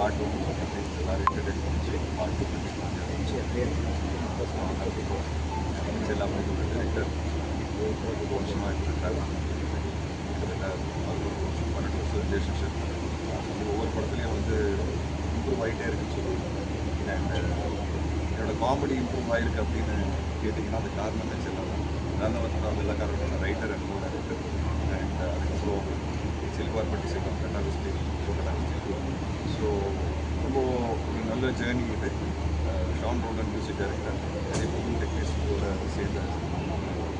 Part 1 எல்லாரும் entertain பண்ணிச்சு, part 2 எல்லாமே டைரக்டர் ரொம்ப வருஷமாக இருந்திருக்காரு. கிட்டத்தட்ட 12 வருஷம் ரிலேஷன்ஷிப். ஒவ்வொரு படத்துலையும் வந்து இம்ப்ரூவ் ஆகிட்டே இருக்குன்னு சொல்லுவாங்க. அண்ட் என்னோட காமெடி இம்ப்ரூவ் ஆகிருக்கு அப்படின்னு கேட்டிங்கன்னா அது காரணமே செல்லாம் தான் வெள்ளக்காரோட writer and co director. And அதுக்கப்புறம் சில்வார்பட்டி செல்வம் கட்டாவிஸ்டி ஸோ ரொம்ப ஒரு நல்ல ஜேர்னி இது. ஷான் ரோடன் மியூசிக் டைரக்டர், நிறைய புது டெக்னீஷியனோட சேர்ந்து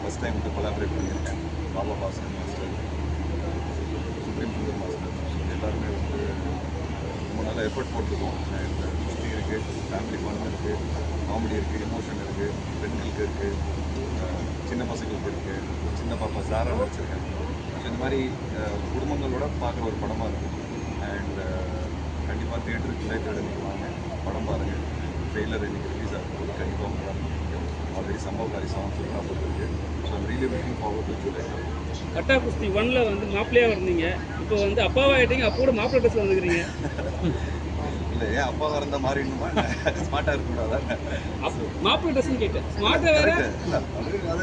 ஃபஸ்ட் டைம் வந்து கொலாபரேட் பண்ணியிருக்கேன். Baba Bhaskar master, supreme Sundar master, so எல்லாருமே வந்து ரொம்ப நல்ல எஃபர்ட் போட்டிருக்கோம். அண்ட் சுற்றி இருக்குது, ஃபேமிலி ஃபன் இருக்குது, காமெடி இருக்குது, எமோஷன் இருக்குது, பெண்களுக்கு இருக்குது, சின்ன பசங்களுக்கு இருக்குது, சின்ன பாப்பா சாரா நடிச்சிருக்கேன். ஸோ இந்த மாதிரி குடும்பங்களோட பார்க்குற ஒரு படமாக இருக்குது. அண்ட் கண்டிப்பாக தியேட்டருக்கு தேட்டர் இன்றைக்கி வாங்க, படம் பாருங்கள். ட்ரெய்லர் இன்றைக்கி ரிலீஸ் ஆகும்போது கண்டிப்பாக உங்களால் முடியும். ஆல்ரெடி சம்பவகாரி சாங்ஸ் ப்ராப்பர் இருக்குது. So I'm really waiting forward to July. Gatta Kusthi 1ல் வந்து மாப்பிள்ளையாக இருந்தீங்க, இப்போ வந்து அப்பாவாகிட்டீங்க, அப்போட மாப்பிள்ளை ட்ரெஸ் வந்துக்கிறீங்க. இல்லை, ஏன் அப்பாவாக இருந்தால் மாறிடணுமா, ஸ்மார்ட்டாக இருக்கக்கூடாதா? மாப்பிள்ளை ட்ரெஸ்ன்னு கேட்டேன். ஸ்மார்ட்டாக வேறு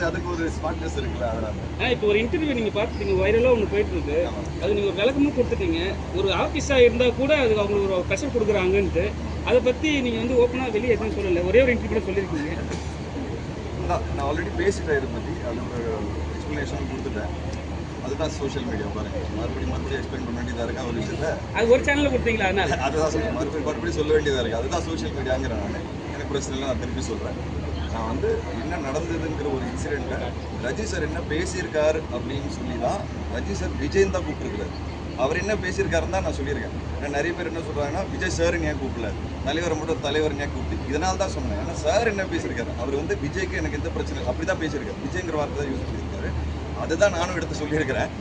அதுக்கு ஒரு ஸ்மார்ட்னஸ் இருக்குல்ல, அதனால். இப்போ ஒரு இன்டர்வியூ நீங்கள் பார்த்துட்டீங்க, வைரலாக ஒன்று போயிட்டுருக்கு. அது நீங்கள் ஒரு விளக்கமும் கொடுத்துட்டீங்க. ஒரு ஆர்டிஸ்டாக இருந்தால் கூட அது அவங்களுக்கு ஒரு ப்ரெஷர் கொடுக்குறாங்கன்ட்டு, அதை பற்றி நீங்கள் வந்து ஓப்பனாக வெளியே எதுவும் சொல்லலை, ஒரே ஒரு இன்டர்வியூ கூட சொல்லியிருக்கீங்க. நான் ஆல்ரெடி பேசிட்டேன் இதை பற்றி, அது ஒரு எக்ஸ்ப்ளனேஷன் கொடுத்துட்டேன். அதுதான் சோஷியல் மீடியா பாருங்க, மறுபடியும் எக்ஸ்பிளைன் பண்ண வேண்டியதாக இருக்குது. ஒரு விஷயத்தை அது ஒரு சேனலில் கொடுத்தீங்களா? அதனால் அதுதான் சொல்லுவேன், மறுபடியும் சொல்ல வேண்டியதாக இருக்குது. அதுதான் சோஷியல் மீடியாங்கிற நான் எனக்கு பிரச்சனை இல்லை, நான் திருப்பி சொல்கிறேன். நான் வந்து என்ன நடந்ததுங்கிற ஒரு இன்சிடெண்ட்டை ரஜி சார் என்ன பேசியிருக்காரு அப்படின்னு சொல்லி தான் ரஜி சார் விஜயன் தான் கூப்பிட்டுருக்குறாரு. அவர் என்ன பேசியிருக்காருன்னு தான் நான் சொல்லியிருக்கேன். ஏன்னா நிறைய பேர் என்ன சொல்கிறாங்கன்னா, விஜய் சார்ன்னு ஏன் கூப்பிடல, தலைவரை மட்டும் தலைவர்னு ஏன் கூப்பிட்டு, இதனால தான் சொன்னேன். ஏன்னா சார் என்ன பேசியிருக்காரு, அவர் வந்து விஜய்க்கு எனக்கு எந்த பிரச்சனை அப்படி தான் பேசியிருக்காரு, விஜய்ங்கிற வார்த்தை தான் யூஸ் பண்ணியிருக்காரு. அதுதான் நானும் எடுத்து சொல்லியிருக்கிறேன்.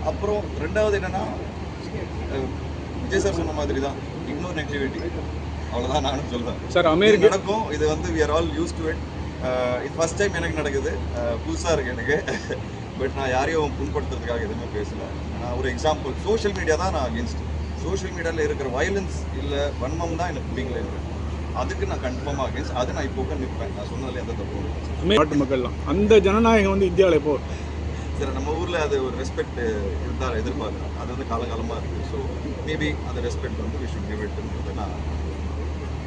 அப்புறம் ரெண்டாவது என்னென்னா, விஜய் சார் சொன்ன மாதிரி தான் இக்னோர் நெகட்டிவிட்டி, அவ்வளோதான் நானும் சொல்லுவேன். சார் அமெரிக்கா நடக்கும், இது வந்து we are all used to it. இது ஃபஸ்ட் டைம் எனக்கு நடக்குது, புதுசாக இருக்குது எனக்கு. பட் நான் யாரையும் புண்படுத்துறதுக்காக எதுவுமே பேசலை. நான் ஒரு எக்ஸாம்பிள், சோஷியல் மீடியா தான் நான் அகேன்ஸ்ட். சோஷியல் மீடியாவில் இருக்கிற வயலன்ஸ் இல்லை வன்மம் தான் எனக்கு பிடிக்கல இருக்குது. அதுக்கு நான் கன்ஃபார்மாக அகேன்ஸ்ட். அது நான் இப்போ நிற்பேன். நான் சொன்னதில் எந்த தப்பும் இல்லை. நாட்டு மக்கள்லாம் அந்த ஜனநாயகம் வந்து இந்தியாவில் இப்போ சரி, நம்ம ஊரில் அது ஒரு ரெஸ்பெக்ட் இருந்தால் எதிர்பார்க்குறேன். அது வந்து காலகாலமாக இருக்குது. ஸோ மேபி அந்த ரெஸ்பெக்ட் வந்து வி ஷுட் கிவ் இட்ன்றது நான்.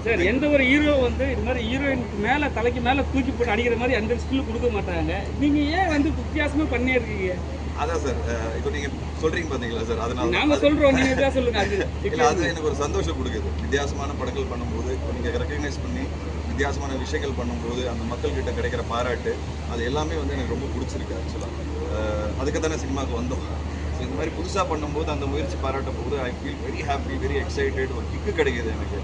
சார், எந்த ஒரு ஹீரோ வந்து இது மாதிரி ஹீரோயினுக்கு மேலே தலைக்கு மேலே தூக்கி போட்டு அடிக்கிற மாதிரி அந்த ஸ்கில் கொடுக்க மாட்டாங்க. நீங்கள் ஏன் வந்து வித்தியாசமாக பண்ணி இருக்கீங்க? அதான் சார், இப்போ நீங்கள் சொல்கிறீங்க பார்த்தீங்களா சார், அதனால நாங்கள் சொல்கிறோம், நீங்கள் தான் சொல்லுங்கள். அது இல்லை, அது எனக்கு ஒரு சந்தோஷம் கொடுக்குது. வித்தியாசமான படங்கள் பண்ணும்போது இப்போ நீங்கள் ரெக்கக்னைஸ் பண்ணி வித்தியாசமான விஷயங்கள் பண்ணும்போது அந்த மக்கள்கிட்ட கிடைக்கிற பாராட்டு, அது எல்லாமே வந்து எனக்கு ரொம்ப பிடிச்சிருக்கு. ஆக்சுவலாக அதுக்கு தானே சினிமாவுக்கு வந்தோம். ஸோ இந்த மாதிரி புதுசாக பண்ணும்போது அந்த முயற்சி பாராட்டும் போது I feel very happy, very excited, ஒரு கிக்கு கிடைக்கிது எனக்கு.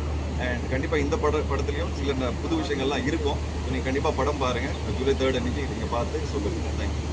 அண்ட் கண்டிப்பாக இந்த படத்துலையும் சில புது விஷயங்கள்லாம் இருக்கும். ஸோ நீங்கள் கண்டிப்பாக படம் பாருங்கள். ஜூலை 3 அன்றைக்கி நீங்கள் பார்த்து சொல்லுங்கள். தேங்க்யூ.